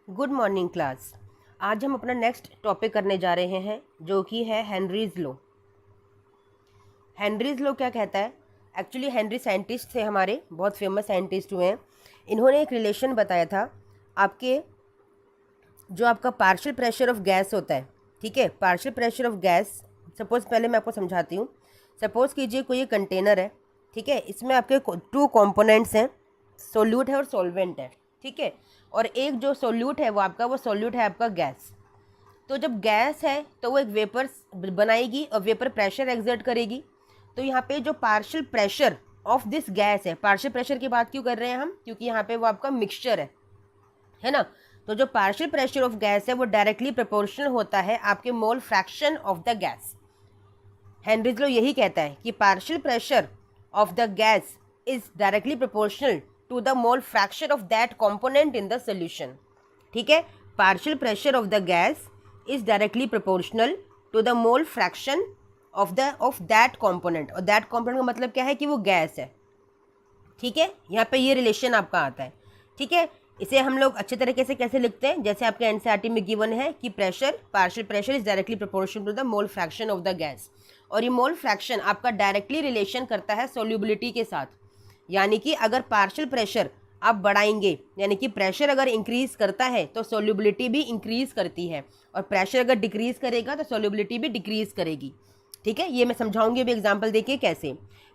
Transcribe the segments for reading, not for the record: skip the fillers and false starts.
Good morning class. आज हम अपना नेक्स्ट टॉपिक करने जा रहे हैं जो कि है हेनरीज लॉ। हेनरीज लॉ क्या कहता है? एक्चुअली हेनरी साइंटिस्ट थे, हमारे बहुत फेमस साइंटिस्ट हुए हैं। इन्होंने एक रिलेशन बताया था आपके जो आपका पार्शियल प्रेशर ऑफ गैस होता है, ठीक है, partial pressure of gas. Suppose पहले मैं आपको समझाती हूँ। सपोज कीजिए कोई कंटेनर है, ठीक है, इसमें आपके टू कंपोनेंट्स हैं, सोल्यूट है और सॉल्वेंट है, ठीक है। और एक जो सोल्यूट है वो सोल्यूट है आपका गैस। तो जब गैस है तो वो एक वेपर बनाएगी और वेपर प्रेशर एक्सर्ट करेगी। तो यहाँ पे जो partial pressure of this gas है, पार्शियल प्रेशर की बात क्यों कर रहे हैं हम? क्योंकि यहाँ पे वो आपका मिक्सचर है ना। तो जो पार्शियल प्रेशर ऑफ गैस है वो डायरेक्टली प्रोपोर्शनल होता है आपके mole fraction of the gas. Henry's law यही कहता है कि partial pressure of the gas is directly proportional to the mole fraction of that component in the solution, ठीक है। Partial pressure of the gas is directly proportional to the mole fraction of that component. और that component का मतलब क्या है कि वो gas है, ठीक है। यहाँ पे ये रिलेशन आपका आता है, ठीक है। इसे हम लोग अच्छे तरीके से कैसे लिखते हैं, जैसे आपके एनसीईआरटी में गिवन है कि pressure, partial pressure is directly proportional to the mole fraction of the gas. और ये मोल फ्रैक्शन आपका डायरेक्टली रिलेशन करता है सोल्यूबिलिटी के साथ। यानी कि अगर पार्शियल प्रेशर आप बढ़ाएंगे, यानी कि प्रेशर अगर इंक्रीज करता है तो सोल्यूबिलिटी भी इंक्रीज करती है, और प्रेशर अगर डिक्रीज करेगा तो सोल्यूबिलिटी भी डिक्रीज करेगी, ठीक है। ये मैं समझाऊंगी अभी एग्जांपल देखिए कैसे।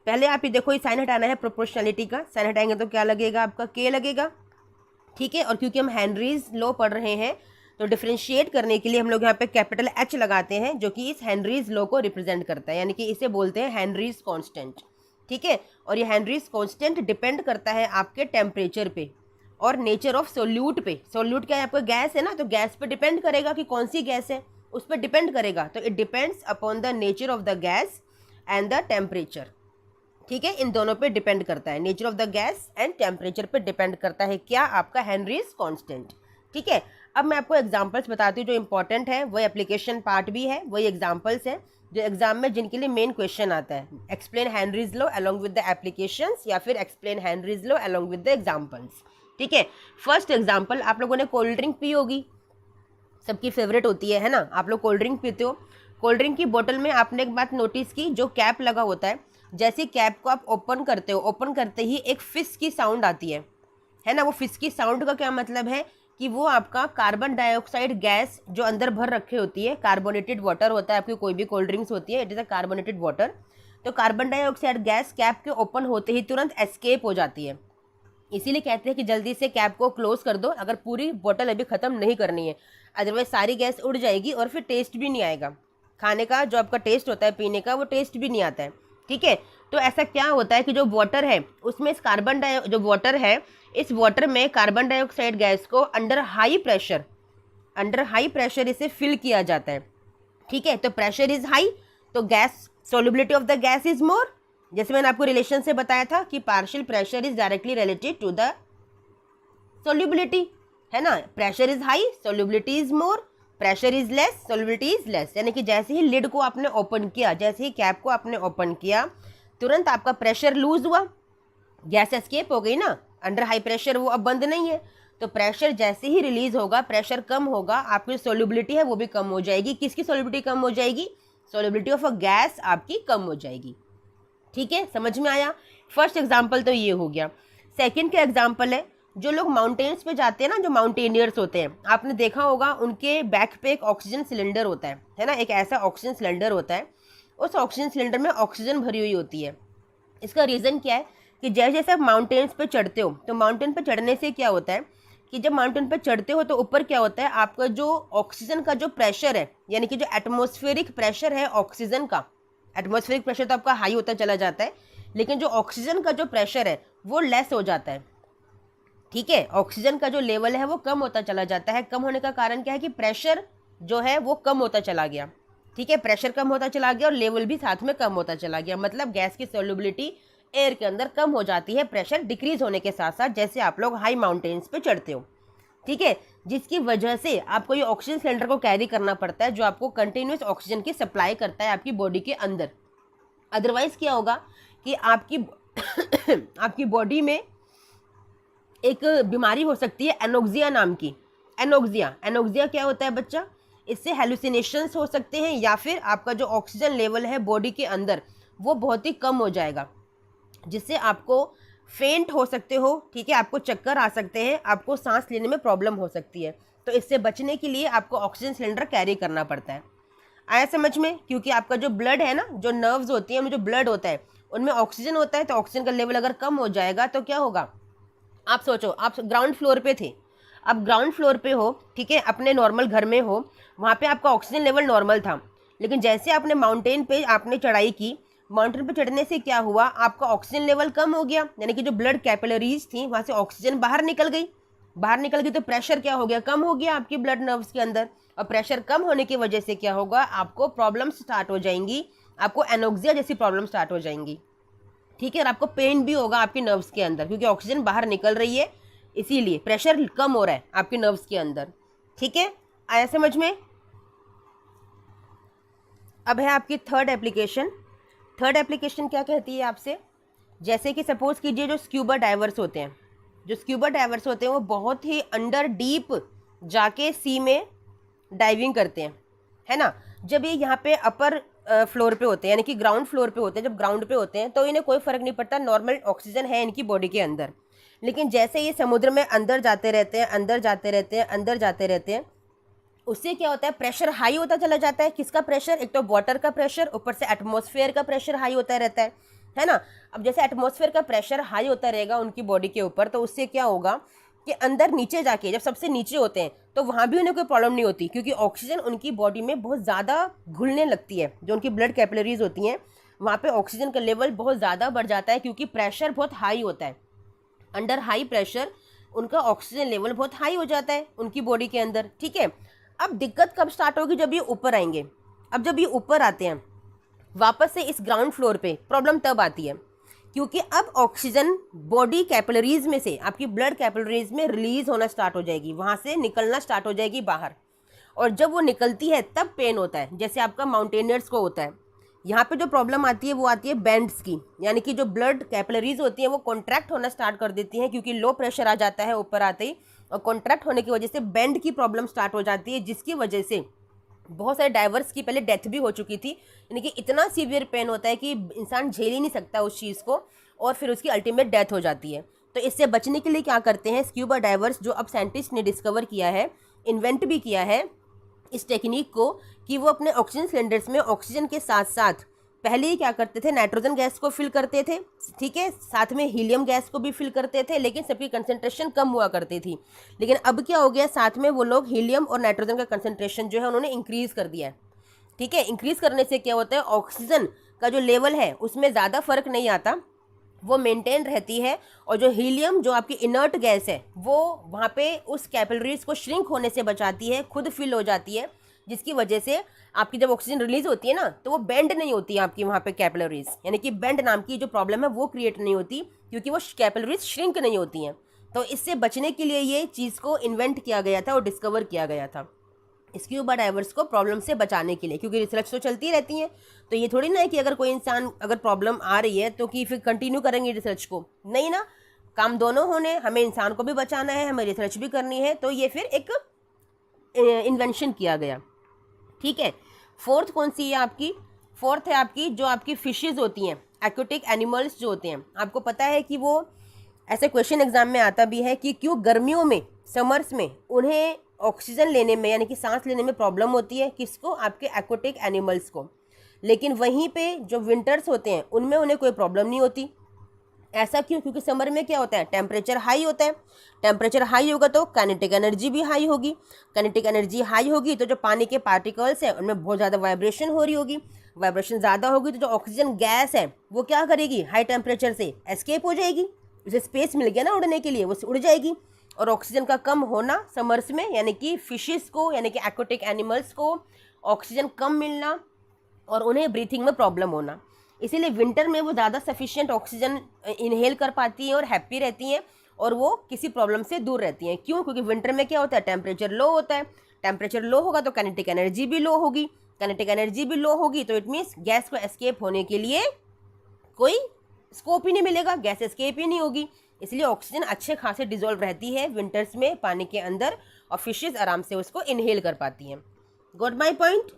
पहले आप ये देखो, ये साइन हटाना है प्रोपोर्शनलिटी का। साइन हटाएंगे तो क्या लगेगा? आपका के लगेगा, ठीक है। और क्योंकि हम हेनरीज लॉ पढ़ रहे हैं तो डिफ्रेंशिएट करने के लिए हम लोग यहाँ पे कैपिटल एच लगाते हैं, जो कि इस हेनरीज लॉ को रिप्रेजेंट करता है, यानी कि इसे बोलते हैं हेनरीज कांस्टेंट, ठीक है। और ये हेनरीज कांस्टेंट डिपेंड करता है आपके टेम्परेचर पे और नेचर ऑफ सोल्यूट पे। सोल्यूट क्या है? आपका गैस है ना, तो गैस पे डिपेंड करेगा कि कौन सी गैस है, उस पर डिपेंड करेगा। तो it depends upon the nature of the gas and the temperature, ठीक है। इन दोनों पे डिपेंड करता है, nature of the gas and temperature पे डिपेंड करता है क्या? आपका हेनरीज कांस्टेंट, ठीक है। अब मैं आपको एग्जांपल्स बताती हूँ जो इंपॉर्टेंट है, वही एप्लीकेशन पार्ट भी है, वही एग्जांपल्स हैं जो एग्जाम में जिनके लिए मेन क्वेश्चन आता है। Explain Henry's law along with the applications या फिर explain Henry's law along with the examples, ठीक है। फर्स्ट एग्जांपल, आप लोगों ने कोल्ड ड्रिंक पी होगी, सबकी फेवरेट होती है ना। आप लोग कोल्ड ड्रिंक पीते हो, कोल्ड ड्रिंक की बोतल में आपने एक बात नोटिस की, जो कैप लगा होता है, जैसे कैप को आप ओपन करते हो, ओपन करते ही एक फिस की साउंड आती है ना। वो फिस की साउंड का क्या मतलब है कि वो आपका कार्बन डाइऑक्साइड गैस जो अंदर भर रखी होती है, कार्बोनेटेड वाटर होता है आपकी कोई भी कोल्ड ड्रिंक्स होती है, it is a carbonated water. तो कार्बन डाइऑक्साइड गैस कैप के ओपन होते ही तुरंत एस्केप हो जाती है। इसीलिए कहते हैं कि जल्दी से कैप को क्लोज कर दो, अगर पूरी बोतल अभी ख़त्म नहीं करनी है, अदरवाइज सारी गैस उड़ जाएगी और फिर टेस्ट भी नहीं आएगा खाने का। जो आपका टेस्ट होता है पीने का, वो टेस्ट भी नहीं आता है, ठीक है। तो ऐसा क्या होता है कि जो वाटर है उसमें इस जो वाटर है, इस वाटर में कार्बन डाइऑक्साइड गैस को अंडर हाई प्रेशर इसे फिल किया जाता है, ठीक है। तो प्रेशर इज हाई तो gas, solubility of the gas is more. जैसे मैंने आपको रिलेशन से बताया था कि partial pressure is directly related to the solubility, है ना। Pressure is high, solubility is more, pressure is less, solubility is less. यानी कि जैसे ही लिड को आपने ओपन किया, जैसे ही कैप को आपने ओपन किया, तुरंत आपका प्रेशर लूज हुआ, गैस एस्केप हो गई ना। अंडर हाई प्रेशर वो अब बंद नहीं है, तो प्रेशर जैसे ही रिलीज होगा, प्रेशर कम होगा, आपकी सोल्युबिलिटी है वो भी कम हो जाएगी। किसकी सोल्युबिलिटी कम हो जाएगी? सोल्युबिलिटी ऑफ अ गैस आपकी कम हो जाएगी, ठीक है। समझ में आया? फर्स्ट एग्जाम्पल तो ये हो गया। सेकंड का एग्जाम्पल है, जो लोग माउंटेन्स पे जाते हैं ना, जो माउंटेनियर्स होते हैं, आपने देखा होगा उनके बैक पे एक ऑक्सीजन सिलेंडर होता है ना। एक ऐसा ऑक्सीजन सिलेंडर होता है, उस ऑक्सीजन सिलेंडर में ऑक्सीजन भरी हुई होती है। इसका रीज़न क्या है कि जैसे जैसे आप माउंटेन्स पे चढ़ते हो, तो माउंटेन पे चढ़ने से क्या होता है कि जब माउंटेन पे चढ़ते हो तो ऊपर क्या होता है, आपका जो ऑक्सीजन का जो प्रेशर है, यानी कि जो एटमॉस्फेरिक प्रेशर है ऑक्सीजन का, एटमॉस्फेरिक प्रेशर तो आपका हाई होता चला जाता है, लेकिन जो ऑक्सीजन का जो प्रेशर है वो लेस हो जाता है, ठीक है। ऑक्सीजन का जो लेवल है वो कम होता चला जाता है। कम होने का कारण क्या है कि प्रेशर जो है वो कम होता चला गया, ठीक है। प्रेशर कम होता चला गया और लेवल भी साथ में कम होता चला गया, मतलब गैस की सोल्युबिलिटी एयर के अंदर कम हो जाती है प्रेशर डिक्रीज होने के साथ साथ, जैसे आप लोग हाई माउंटेन्स पे चढ़ते हो, ठीक है। जिसकी वजह से आपको ये ऑक्सीजन सिलेंडर को कैरी करना पड़ता है, जो आपको कंटिन्यूस ऑक्सीजन की सप्लाई करता है आपकी बॉडी के अंदर। अदरवाइज क्या होगा कि आपकी आपकी बॉडी में एक बीमारी हो सकती है एनोक्सिया नाम की, एनोक्सिया, एनोक्सिया क्या होता है बच्चा? इससे हेलुसिनेशंस हो सकते हैं या फिर आपका जो ऑक्सीजन लेवल है बॉडी के अंदर वो बहुत ही कम हो जाएगा, जिससे आपको फेंट हो सकते हो, ठीक है, आपको चक्कर आ सकते हैं, आपको सांस लेने में प्रॉब्लम हो सकती है। तो इससे बचने के लिए आपको ऑक्सीजन सिलेंडर कैरी करना पड़ता है। आया समझ में? क्योंकि आपका जो ब्लड है ना, जो नर्व्स होती हैं, उनमें जो ब्लड होता है उनमें ऑक्सीजन होता है, तो ऑक्सीजन का लेवल अगर कम हो जाएगा तो क्या होगा? आप सोचो, आप ग्राउंड फ्लोर पे थे, आप ग्राउंड फ्लोर पे हो, ठीक है, अपने नॉर्मल घर में हो, वहाँ पे आपका ऑक्सीजन लेवल नॉर्मल था, लेकिन जैसे आपने माउंटेन पे आपने चढ़ाई की, माउंटेन पे चढ़ने से क्या हुआ? आपका ऑक्सीजन लेवल कम हो गया, यानी कि जो ब्लड कैपिलरीज थी वहाँ से ऑक्सीजन बाहर निकल गई, बाहर निकल गई तो प्रेशर क्या हो गया? कम हो गया आपकी ब्लड नर्व्स के अंदर, और प्रेशर कम होने की वजह से क्या होगा? आपको प्रॉब्लम स्टार्ट हो जाएंगी, आपको एनोक्सिया जैसी प्रॉब्लम स्टार्ट हो जाएंगी, ठीक है, और आपको पेन भी होगा आपकी नर्व्स के अंदर, क्योंकि ऑक्सीजन बाहर निकल रही है, इसीलिए प्रेशर कम हो रहा है आपके नर्व्स के अंदर, ठीक है। आया समझ में? अब है आपकी थर्ड एप्लीकेशन। थर्ड एप्लीकेशन क्या कहती है आपसे? जैसे कि सपोज कीजिए जो स्क्यूबा डाइवर्स होते हैं, जो स्क्यूबा डाइवर्स होते हैं वो बहुत ही अंडर डीप जाके सी में डाइविंग करते हैं, है ना। जब ये यहाँ पे अपर फ्लोर पे होते हैं, यानी कि ग्राउंड फ्लोर पे होते हैं, जब ग्राउंड पे होते हैं तो इन्हें कोई फ़र्क नहीं पड़ता, नॉर्मल ऑक्सीजन है इनकी बॉडी के अंदर। लेकिन जैसे ये समुद्र में अंदर जाते रहते हैं, अंदर जाते रहते हैं, अंदर जाते रहते हैं, उससे क्या होता है? प्रेशर हाई होता चला जाता है। किसका प्रेशर? एक तो वाटर का प्रेशर, ऊपर से एटमॉस्फेयर का प्रेशर हाई होता रहता है ना। अब जैसे एटमॉस्फेयर का प्रेशर हाई होता रहेगा उनकी बॉडी के ऊपर, तो उससे क्या होगा कि अंदर नीचे जाके जब सबसे नीचे होते हैं तो वहाँ भी उन्हें कोई प्रॉब्लम नहीं होती, क्योंकि ऑक्सीजन उनकी बॉडी में बहुत ज़्यादा घुलने लगती है। जो उनकी ब्लड कैपिलरीज होती हैं वहाँ पे ऑक्सीजन का लेवल बहुत ज़्यादा बढ़ जाता है, क्योंकि प्रेशर बहुत हाई होता है। अंडर हाई प्रेशर उनका ऑक्सीजन लेवल बहुत हाई हो जाता है उनकी बॉडी के अंदर, ठीक है। अब दिक्कत कब स्टार्ट होगी? जब ये ऊपर आएंगे। अब जब ये ऊपर आते हैं वापस से इस ग्राउंड फ्लोर पे, प्रॉब्लम तब आती है क्योंकि अब ऑक्सीजन बॉडी कैपिलरीज में से, आपकी ब्लड कैपिलरीज में रिलीज होना स्टार्ट हो जाएगी, वहाँ से निकलना स्टार्ट हो जाएगी बाहर, और जब वो निकलती है तब पेन होता है, जैसे आपका माउंटेनियर्स को होता है। यहाँ पे जो प्रॉब्लम आती है वो आती है बैंड्स की, यानी कि जो ब्लड कैपिलरीज होती हैं वो कॉन्ट्रैक्ट होना स्टार्ट कर देती हैं, क्योंकि लो प्रेशर आ जाता है ऊपर आते ही, और कॉन्ट्रैक्ट होने की वजह से बैंड की प्रॉब्लम स्टार्ट हो जाती है, जिसकी वजह से बहुत सारे डाइवर्स की पहले डेथ भी हो चुकी थी। यानी कि इतना सीवियर पेन होता है कि इंसान झेल ही नहीं सकता उस चीज़ को, और फिर उसकी अल्टीमेट डेथ हो जाती है। तो इससे बचने के लिए क्या करते हैं स्क्यूबा डाइवर्स, जो अब साइंटिस्ट ने डिस्कवर किया है, इन्वेंट भी किया है इस टेक्निक को, कि वो अपने ऑक्सीजन सिलेंडर्स में ऑक्सीजन के साथ साथ पहले ही क्या करते थे, नाइट्रोजन गैस को फिल करते थे, ठीक है, साथ में हीलियम गैस को भी फिल करते थे, लेकिन सबकी कंसंट्रेशन कम हुआ करती थी। लेकिन अब क्या हो गया, साथ में वो लोग हीलियम और नाइट्रोजन का कंसंट्रेशन जो है उन्होंने इंक्रीज़ कर दिया है, ठीक है। इंक्रीज़ करने से क्या होता है, ऑक्सीजन का जो लेवल है उसमें ज़्यादा फर्क नहीं आता, वो मेंटेन रहती है, और जो हीलियम, जो आपकी इनर्ट गैस है, वो वहाँ पे उस कैपिलरीज को श्रिंक होने से बचाती है, खुद फिल हो जाती है, जिसकी वजह से आपकी जब ऑक्सीजन रिलीज होती है ना तो वो बेंड नहीं होती है आपकी वहाँ पे कैपिलरीज, यानी कि बेंड नाम की जो प्रॉब्लम है वो क्रिएट नहीं होती, क्योंकि वो कैपिलरीज श्रिंक नहीं होती हैं। तो इससे बचने के लिए ये चीज़ को इन्वेंट किया गया था और डिस्कवर किया गया था स्क्यूबा डाइवर्स को प्रॉब्लम से बचाने के लिए, क्योंकि रिसर्च तो चलती रहती है। तो ये थोड़ी ना है कि अगर कोई इंसान अगर प्रॉब्लम आ रही है तो कि फिर कंटिन्यू करेंगे रिसर्च को, नहीं ना, काम दोनों होने, हमें इंसान को भी बचाना है, हमें रिसर्च भी करनी है, तो ये फिर एक इन्वेंशन किया गया, ठीक है। फोर्थ कौन सी है आपकी? फोर्थ है आपकी जो आपकी फिशेज होती हैं, एक्वेटिक एनिमल्स जो होते हैं। आपको पता है कि वो ऐसे क्वेश्चन एग्जाम में आता भी है कि क्यों गर्मियों में, समर्स में उन्हें ऑक्सीजन लेने में यानी कि सांस लेने में प्रॉब्लम होती है, किसको? आपके एक्वेटिक एनिमल्स को। लेकिन वहीं पे जो विंटर्स होते हैं उनमें उन्हें कोई प्रॉब्लम नहीं होती। ऐसा क्यों? क्योंकि समर में क्या होता है, टेम्परेचर हाई होता है, टेम्परेचर हाई होगा तो काइनेटिक एनर्जी भी हाई होगी, काइनेटिक एनर्जी हाई होगी तो जो पानी के पार्टिकल्स हैं उनमें बहुत ज़्यादा वाइब्रेशन हो रही होगी, वाइब्रेशन ज़्यादा होगी तो जो ऑक्सीजन गैस है वो क्या करेगी, हाई टेम्परेचर से एस्केप हो जाएगी, उसे स्पेस मिल गया ना उड़ने के लिए, वो उड़ जाएगी। और ऑक्सीजन का कम होना समर्स में, यानी कि फिशेस को, यानी कि एक्वेटिक एनिमल्स को ऑक्सीजन कम मिलना और उन्हें ब्रीथिंग में प्रॉब्लम होना, इसीलिए विंटर में वो ज़्यादा सफिशिएंट ऑक्सीजन इनहेल कर पाती हैं और हैप्पी रहती हैं, और वो किसी प्रॉब्लम से दूर रहती हैं। क्यों? क्योंकि विंटर में क्या होता है, टेम्परेचर लो होता है, टेम्परेचर लो होगा तो काइनेटिक एनर्जी भी लो होगी, काइनेटिक एनर्जी भी लो होगी तो इट मीन्स गैस को एस्केप होने के लिए कोई स्कोप ही नहीं मिलेगा, गैस एस्केप ही नहीं होगी, इसलिए ऑक्सीजन अच्छे खासे डिजोल्व रहती है विंटर्स में पानी के अंदर, और फिशेज आराम से उसको इनहेल कर पाती हैं। Got my point?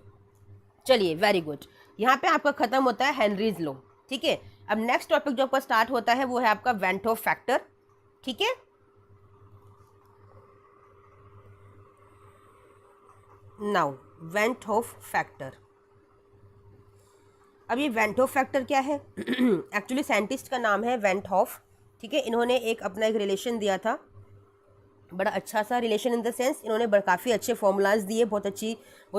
चलिए, वेरी गुड। यहाँ पे आपका खत्म होता है हेनरीज लॉ। ठीक है, अब नेक्स्ट टॉपिक जो आपका स्टार्ट होता है वो है आपका वेंट होफ फैक्टर। ठीक है, नाउ वेंट होफ फैक्टर। अब ये वेंट होफ फैक्टर क्या है? एक्चुअली साइंटिस्ट का नाम है वेंट होफ। ठीक है, इन्होंने अपना एक रिलेशन दिया था, बड़ा अच्छा सा रिलेशन इन द सेंस इन्होंने काफ़ी अच्छे फॉर्मूलाज दिए, बहुत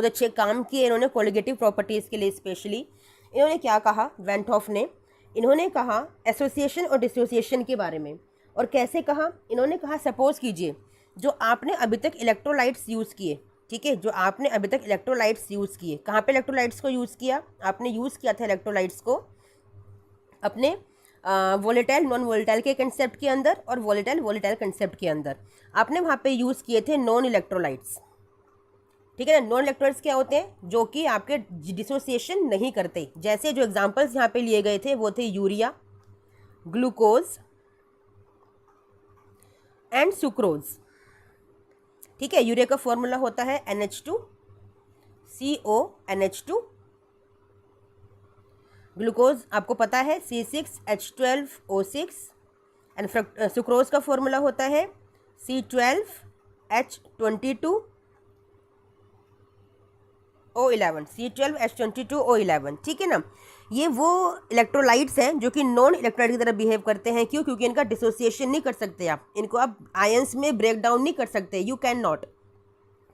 अच्छे काम किए इन्होंने कोलिगेटिव प्रॉपर्टीज़ के लिए। स्पेशली इन्होंने क्या कहा वेंट होफ ने? इन्होंने कहा एसोसिएशन और डिसोसिएशन के बारे में। और कैसे कहा? इन्होंने कहा सपोज कीजिए जो आपने अभी तक इलेक्ट्रोलाइट्स यूज़ किए, ठीक है, जो आपने अभी तक इलेक्ट्रोलाइट्स यूज़ किए, कहाँ पे इलेक्ट्रोलाइट्स को यूज़ किया? आपने यूज़ किया था इलेक्ट्रोलाइट्स को अपने वोलेटाइल नॉन वोलेटाइल के कंसेप्ट के अंदर और वोलेटाइल वोलेटाइल कंसेप्ट के अंदर। आपने वहाँ पे यूज़ किए थे नॉन इलेक्ट्रोलाइट्स। ठीक है ना, नॉन इलेक्ट्रोलाइट्स क्या होते हैं? जो कि आपके डिसोसिएशन नहीं करते। जैसे जो एग्जांपल्स यहाँ पे लिए गए थे वो थे यूरिया, ग्लूकोज एंड सुक्रोज। ठीक है, यूरिया का फॉर्मूला होता है NH2CONH2। ग्लूकोज आपको पता है C6H12O6 एंड सुक्रोज का फॉर्मूला होता है C12H22O11। ठीक है ना, ये वो इलेक्ट्रोलाइट्स हैं जो कि नॉन इलेक्ट्रोलाइट की तरह बिहेव करते हैं। क्यों? क्योंकि इनका डिसोसिएशन नहीं कर सकते आप, इनको आप आयंस में ब्रेक डाउन नहीं कर सकते, यू कैन नॉट।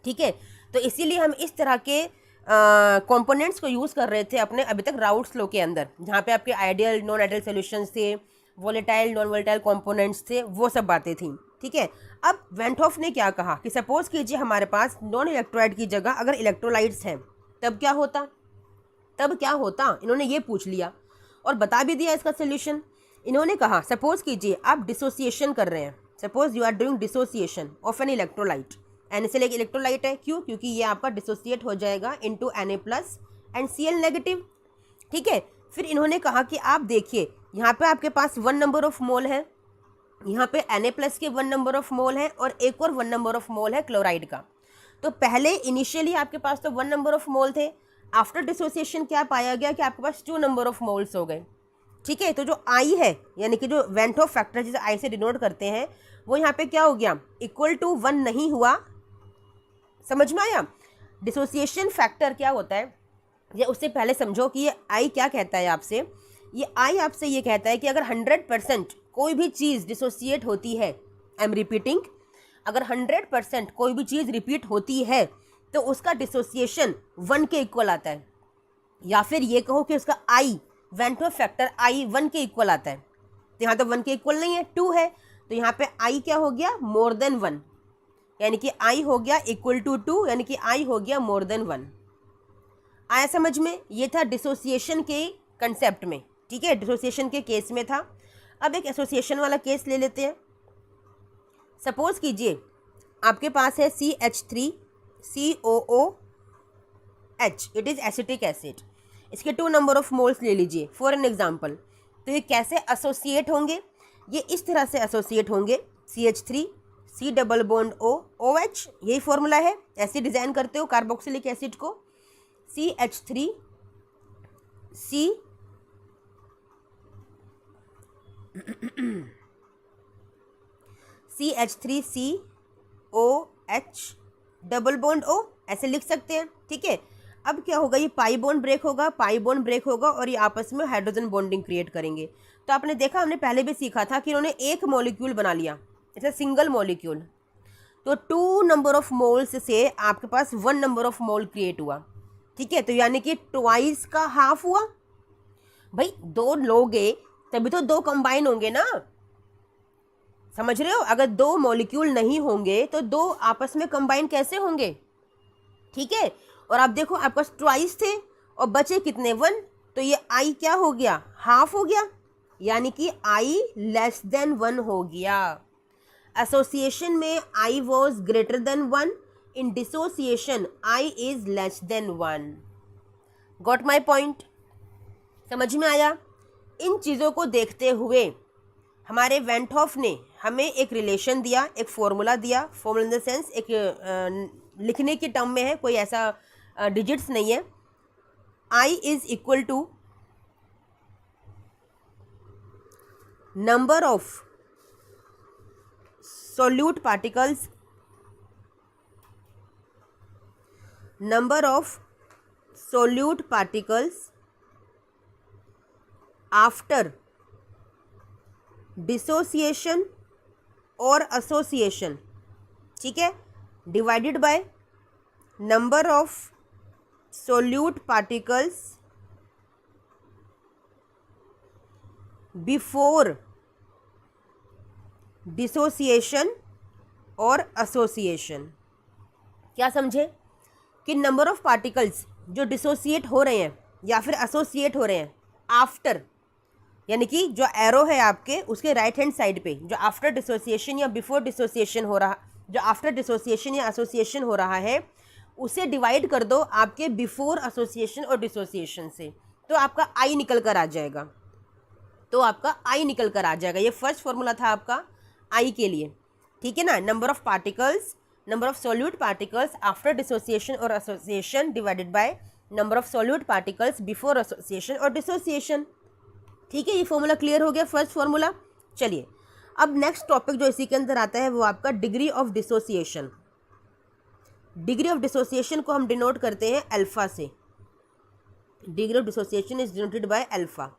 ठीक है, तो इसीलिए हम इस तरह के कंपोनेंट्स को यूज़ कर रहे थे अपने अभी तक राउट्स लो के अंदर, जहाँ पे आपके आइडियल नॉन आइडियल सॉल्यूशंस थे, वोलेटाइल नॉन वोलेटाइल कंपोनेंट्स थे, वो सब बातें थी। ठीक है, अब वेंट होफ ने क्या कहा कि सपोज कीजिए हमारे पास नॉन इलेक्ट्रोलाइट की जगह अगर इलेक्ट्रोलाइट्स हैं, तब क्या होता? इन्होंने ये पूछ लिया और बता भी दिया इसका सोल्यूशन। इन्होंने कहा सपोज कीजिए आप डिसोसिएशन कर रहे हैं, suppose you are doing dissociation of an electrolyte. NaCl एक इलेक्ट्रोलाइट है, क्यों? क्योंकि ये आपका डिसोसिएट हो जाएगा into Na+ and Cl negative. ठीक है, फिर इन्होंने कहा कि आप देखिए यहाँ पे आपके पास 1 नंबर ऑफ मोल है, यहाँ पे Na+ के 1 नंबर ऑफ मोल है और एक और 1 नंबर ऑफ मोल है क्लोराइड का। तो पहले इनिशियली आपके पास तो 1 नंबर ऑफ मोल थे, आफ्टर डिसोसिएशन क्या पाया गया कि आपके पास 2 नंबर ऑफ मोल्स हो गए। ठीक है, तो जो I है यानी कि जो वेंट होफ फैक्टर जिसे I से डिनोट करते हैं वो यहाँ पे क्या हो गया? इक्वल टू 1 नहीं हुआ। समझ में आया? डिसोसिएशन फैक्टर क्या होता है, ये उससे पहले समझो कि ये I क्या कहता है आपसे। ये I आपसे ये कहता है कि अगर 100% कोई भी चीज़ डिसोसिएट होती है, आई एम रिपीटिंग, अगर 100% कोई भी चीज़ रिपीट होती है तो उसका डिसोसिएशन 1 के इक्वल आता है, या फिर ये कहो कि उसका I went Hoff factor I 1 के इक्वल आता है। तो यहाँ तो 1 के इक्वल नहीं है, 2 है, तो यहाँ पे I क्या हो गया? मोर देन 1, यानी कि I हो गया इक्वल टू 2, यानी कि I हो गया मोर देन 1। आया समझ में? ये था डिसोसिएशन के कंसेप्ट में। ठीक है, डिसोसिएशन के केस में था। अब एक एसोसिएशन वाला केस ले लेते हैं। सपोज कीजिए आपके पास है CH3COOH, it is acetic acid. इसके 2 नंबर ऑफ मोल्स ले लीजिए फॉर एन एग्जाम्पल। तो ये कैसे एसोसिएट होंगे? ये इस तरह से एसोसिएट होंगे, CH3 C double bond O OH, यही फॉर्मूला है। ऐसे डिज़ाइन करते हो कार्बोक्सिलिक एसिड को, CH3 C CH3COH double bond O, ऐसे लिख सकते हैं। ठीक है, अब क्या होगा? ये पाई बॉन्ड ब्रेक होगा, और ये आपस में हाइड्रोजन बॉन्डिंग क्रिएट करेंगे। तो आपने देखा, हमने पहले भी सीखा था कि इन्होंने एक मॉलिक्यूल बना लिया, इट्स अ सिंगल मॉलिक्यूल। तो 2 नंबर ऑफ मोल्स से आपके पास 1 नंबर ऑफ मोल क्रिएट हुआ। ठीक है, तो यानी कि ट्वाइस का हाफ हुआ। भाई 2 लोगे तभी तो 2 कंबाइन होंगे ना, समझ रहे हो? अगर 2 मॉलिक्यूल नहीं होंगे तो 2 आपस में कंबाइन कैसे होंगे? ठीक है, और आप देखो आपके पास ट्वाइस थे और बचे कितने? 1, तो ये I क्या हो गया? हाफ हो गया, यानी कि I लेस देन 1 हो गया। एसोसिएशन में I was greater than 1, in dissociation I is less than 1। Got my point? समझ में आया? इन चीज़ों को देखते हुए हमारे वेंट हॉफ ने हमें एक रिलेशन दिया, एक फॉर्मूला दिया, फॉर्मूला इन द सेंस एक लिखने के टर्म में है, कोई ऐसा डिजिट्स नहीं है। I is equal to number of solute particles, number of solute particles after dissociation और association, ठीक है, divided by number of solute particles before dissociation और एसोसिएशन। क्या समझे कि नंबर ऑफ पार्टिकल्स जो डिसोसिएट हो रहे हैं या फिर एसोसिएट हो रहे हैं आफ्टर, यानी कि जो एरो है आपके उसके राइट हैंड साइड पे, जो आफ्टर डिसोसिएशन या बिफोर डिसोसिएशन हो रहा, जो आफ्टर डिसोसिएशन या एसोसिएशन हो रहा है, उसे डिवाइड कर दो आपके बिफोर एसोसिएशन और डिसोसिएशन से, तो आपका आई निकल कर आ जाएगा। तो आपका आई निकल कर आ जाएगा। ये फर्स्ट फॉर्मूला था आपका आई के लिए, ठीक है ना। Number of particles, number of solute particles after dissociation और association divided by number of solute particles before association और डिसोसिएशन, ठीक है। ये फॉर्मूला क्लियर हो गया, फर्स्ट फॉर्मूला। चलिए अब नेक्स्ट टॉपिक जो इसी के अंदर आता है वो आपका degree of dissociation. Degree of dissociation को हम डिनोट करते हैं अल्फा से। Degree of dissociation is denoted by alpha,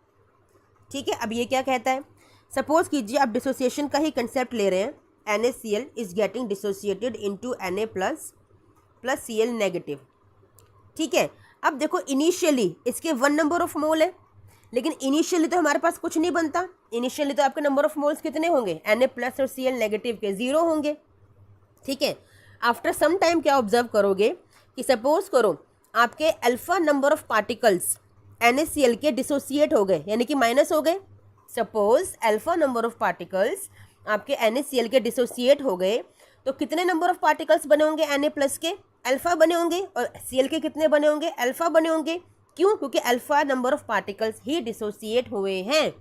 ठीक है। अब ये क्या कहता है, सपोज कीजिए आप डिसोसिएशन का ही कंसेप्ट ले रहे हैं, NaCl is getting dissociated into Na plus Cl negative, ठीक है। अब देखो इनिशियली इसके 1 नंबर ऑफ मोल है, लेकिन इनिशियली तो हमारे पास कुछ नहीं बनता। इनिशियली तो आपके नंबर ऑफ मोल्स कितने होंगे, Na प्लस और Cl नेगेटिव के 0 होंगे, ठीक है। आफ्टर सम टाइम क्या ऑब्जर्व करोगे कि सपोज करो आपके alpha number of particles NaCl के डिसोसिएट हो गए, यानी कि माइनस हो गए। Suppose alpha number of particles आपके NaCl के डिसोसिएट हो गए, तो कितने नंबर ऑफ पार्टिकल्स बने होंगे Na प्लस के, अल्फा बने होंगे, और Cl के कितने बने होंगे, अल्फा बने होंगे। क्यों? क्योंकि alpha number of particles he dissociate हुए हैं,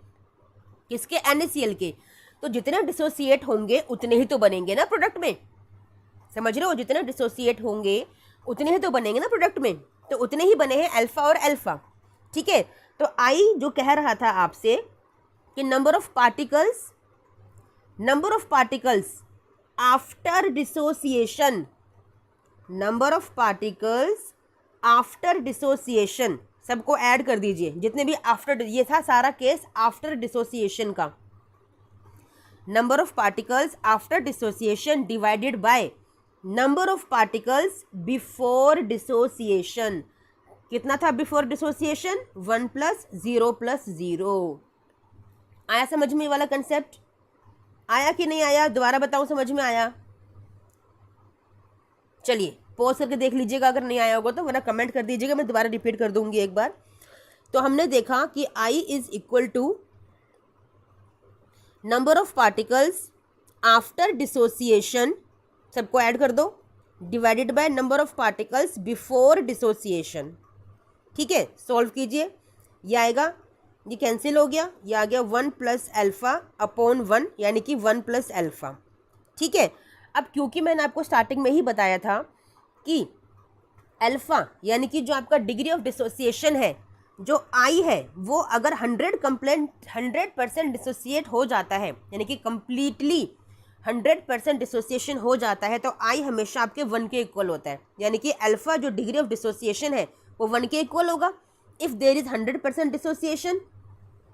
किसके, NaCl के। तो जितने डिसोसिएट होंगे उतने ही तो बनेंगे ना प्रोडक्ट में, समझ रहे हो, जितने डिसोसिएट होंगे उतने ही तो बनेंगे ना प्रोडक्ट में, तो उतने ही बने हैं अल्फा और अल्फा, ठीक है। तो आई जो कह रहा था आपसे कि number of particles after dissociation, number of particles after dissociation, सबको ऐड कर दीजिए जितने भी आफ्टर, ये था सारा केस आफ्टर डिसोसिएशन का। Number of particles after dissociation divided by number of particles before dissociation. कितना था बिफोर डिसोसिएशन, 1 + 0 + 0। आया समझ में वाला कंसेप्ट, आया कि नहीं आया, दोबारा बताऊं समझ में आया। चलिए पॉज करके देख लीजिएगा, अगर नहीं आया होगा तो, वरना कमेंट कर दीजिएगा, मैं दोबारा रिपीट कर दूंगी एक बार। तो हमने देखा कि i is equal to number of particles after dissociation, सबको ऐड कर दो, divided by number of particles before dissociation, ठीक है। सॉल्व कीजिए, ये आएगा, ये कैंसिल हो गया, ये आ गया 1 + अल्फा अपॉन 1, यानी कि 1 + अल्फा, ठीक है। अब क्योंकि मैंने आपको स्टार्टिंग में ही बताया था कि अल्फा यानी कि जो आपका डिग्री ऑफ डिसोसिएशन है, जो आई है, वो अगर 100% डिसोसिएट हो जाता है, यानी कि कंप्लीटली 100% डिसोसिएशन हो जाता है, तो आई हमेशा आपके 1 के इक्वल होता है, यानी कि अल्फा जो डिग्री ऑफ डिसोसिएशन है वो 1 के इक्वल होगा। इफ़ देयर इज 100% डिसोसिएशन,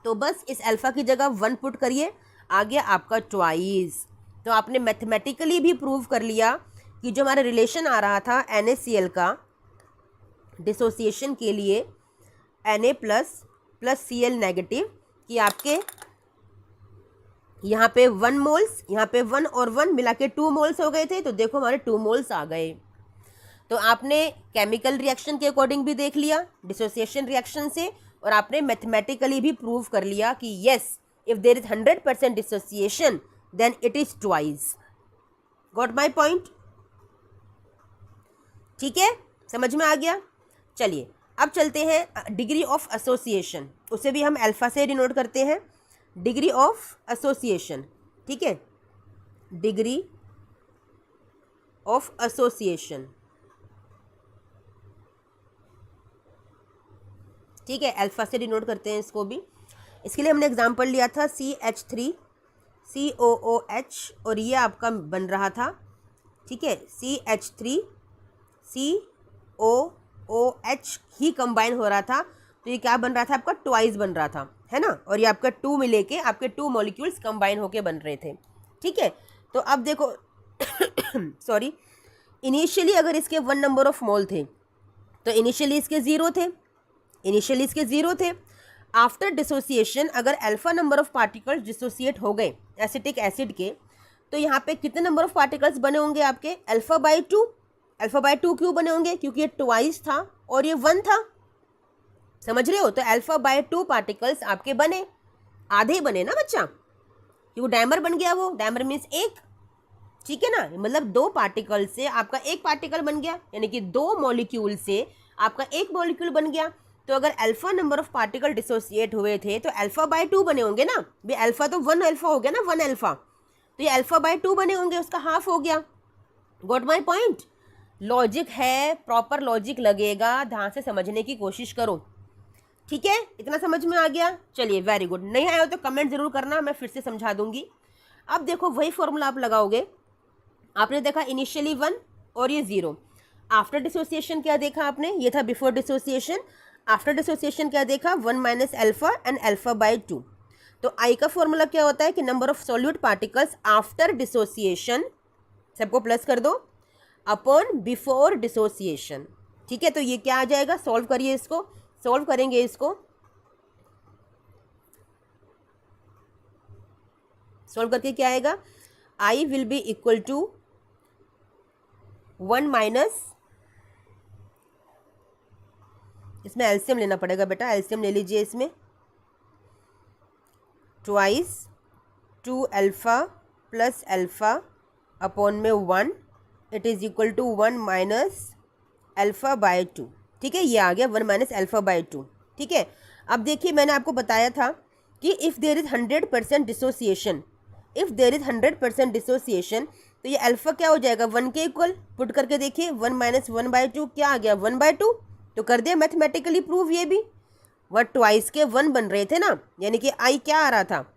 तो बस इस अल्फा की जगह 1 पुट करिए, आ गया आपका ट्वाइस। तो आपने मैथमेटिकली भी प्रूव कर लिया कि जो हमारा रिलेशन आ रहा था NaCl का डिसोसिएशन के लिए, Na प्लस Cl नेगेटिव, कि आपके यहाँ पे 1 मोल्स, यहाँ पे 1 और 1 मिला के 2 मोल्स हो गए थे। तो देखो हमारे 2 मोल्स आ गए। तो आपने केमिकल रिएक्शन के अकॉर्डिंग भी देख लिया, डिसोसिएशन रिएक्शन से, और आपने मैथमेटिकली भी प्रूव कर लिया कि yes, if there is 100% dissociation then it is twice. Got my point, ठीक है, समझ में आ गया। चलिए अब चलते हैं डिग्री ऑफ एसोसिएशन, उसे भी हम अल्फा से डिनोट करते हैं। डिग्री ऑफ एसोसिएशन, ठीक है, डिग्री ऑफ एसोसिएशन, ठीक है, अल्फा से डिनोट करते हैं इसको भी। इसके लिए हमने एग्जांपल लिया था CH3 COOH और ये आपका बन रहा था, ठीक है, CH3 COOH ही कंबाइन हो रहा था, तो ये क्या बन रहा था आपका, ट्वाइस बन रहा था, है ना, और ये आपका 2 मिले के आपके 2 मॉलिक्यूल्स कंबाइन होके बन रहे थे, ठीक है। तो अब देखो सॉरी, इनिशियली अगर इसके 1 नंबर ऑफ मोल थे तो इनिशियली इसके 0 थे, इनिशियली इसके 0 थे। आफ्टर डिसोसिएशन अगर alpha number of particles dissociate हो गए एसिटिक एसिड के, तो यहाँ पे कितने नंबर ऑफ पार्टिकल्स बने होंगे आपके, अल्फा बाई 2। अल्फा बाई 2 क्यों बने होंगे, क्योंकि ये ट्वाइस था और ये 1 था, समझ रहे हो, तो अल्फा बाई 2 पार्टिकल्स आपके बने, आधे ही बने ना बच्चा, क्योंकि डायमर बन गया, वो डायमर मीन्स एक, ठीक है ना, मतलब 2 पार्टिकल से आपका एक पार्टिकल बन गया, यानी कि 2 मॉलिक्यूल से आपका एक मॉलिक्यूल बन गया। तो अगर alpha number of particle dissociate हुए थे तो अल्फा बाय 2 बने होंगे ना, भाई अल्फा तो 1 अल्फा हो गया ना, 1 अल्फा, तो ये अल्फा बाय 2 बने होंगे, उसका हाफ हो गया। गॉट माई पॉइंट, लॉजिक है, प्रॉपर लॉजिक लगेगा, ध्यान से समझने की कोशिश करो, ठीक है, इतना समझ में आ गया, चलिए वेरी गुड। नहीं आया हो तो कमेंट जरूर करना, मैं फिर से समझा दूंगी। अब देखो वही फॉर्मूला आप लगाओगे, आपने देखा इनिशियली 1 और ये 0, आफ्टर डिसोसिएशन क्या देखा आपने, ये था बिफोर डिसोसिएशन, आफ्टर डिसोसिएशन क्या देखा, 1 minus alpha and alpha by 2। तो आई का फॉर्मूला क्या होता है कि number of solute particles after dissociation, सबको प्लस कर दो, अपॉन बिफोर डिसोसिएशन, ठीक है। तो ये क्या आ जाएगा, सॉल्व करिए इसको, सॉल्व करेंगे इसको, सॉल्व करके क्या आएगा, i will be equal to 1 minus, इसमें एलसीएम लेना पड़ेगा बेटा, एलसीएम ले लीजिए इसमें, twice 2 alpha plus alpha upon में 1, it is equal to 1 minus alpha by 2, ठीक है, ये आ गया 1 माइनस अल्फा बाय 2, ठीक है। अब देखिए मैंने आपको बताया था कि if there is 100% dissociation, if there is 100% dissociation, तो ये अल्फा क्या हो जाएगा, 1 के इक्वल, पुट करके देखिए 1 माइनस 1 बाय 2 क्या आ गया, 1 बाय 2, तो कर दिया मैथमेटिकली प्रूव ये भी, वह ट्वाइस के 1 बन रहे थे ना, यानी कि आई क्या आ रहा था,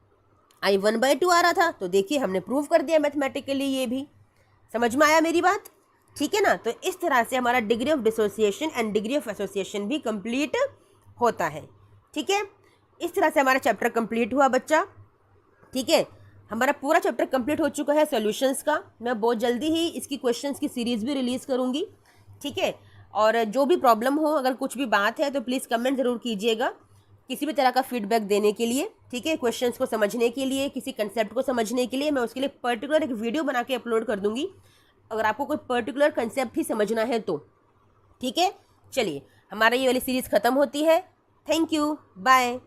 आई 1 बाय 2 आ रहा था, तो देखिए हमने प्रूव कर दिया मैथमेटिकली, ये भी समझ में आया मेरी बात, ठीक है ना। तो इस तरह से हमारा degree of dissociation and degree of association भी कंप्लीट होता है, ठीक है। इस तरह से हमारा चैप्टर कंप्लीट हुआ बच्चा, ठीक है, हमारा पूरा चैप्टर कंप्लीट हो चुका है सॉल्यूशंस का। मैं बहुत जल्दी ही इसकी क्वेश्चंस की सीरीज़ भी रिलीज़ करूँगी, ठीक है। और जो भी प्रॉब्लम हो, अगर कुछ भी बात है तो प्लीज़ कमेंट ज़रूर कीजिएगा, किसी भी तरह का फीडबैक देने के लिए, ठीक है, क्वेश्चंस को समझने के लिए, किसी कंसेप्ट को समझने के लिए, मैं उसके लिए पर्टिकुलर एक वीडियो बना के अपलोड कर दूंगी, अगर आपको कोई पर्टिकुलर कंसेप्ट ही समझना है तो, ठीक है। चलिए हमारा ये वाली सीरीज़ ख़त्म होती है, थैंक यू, बाय।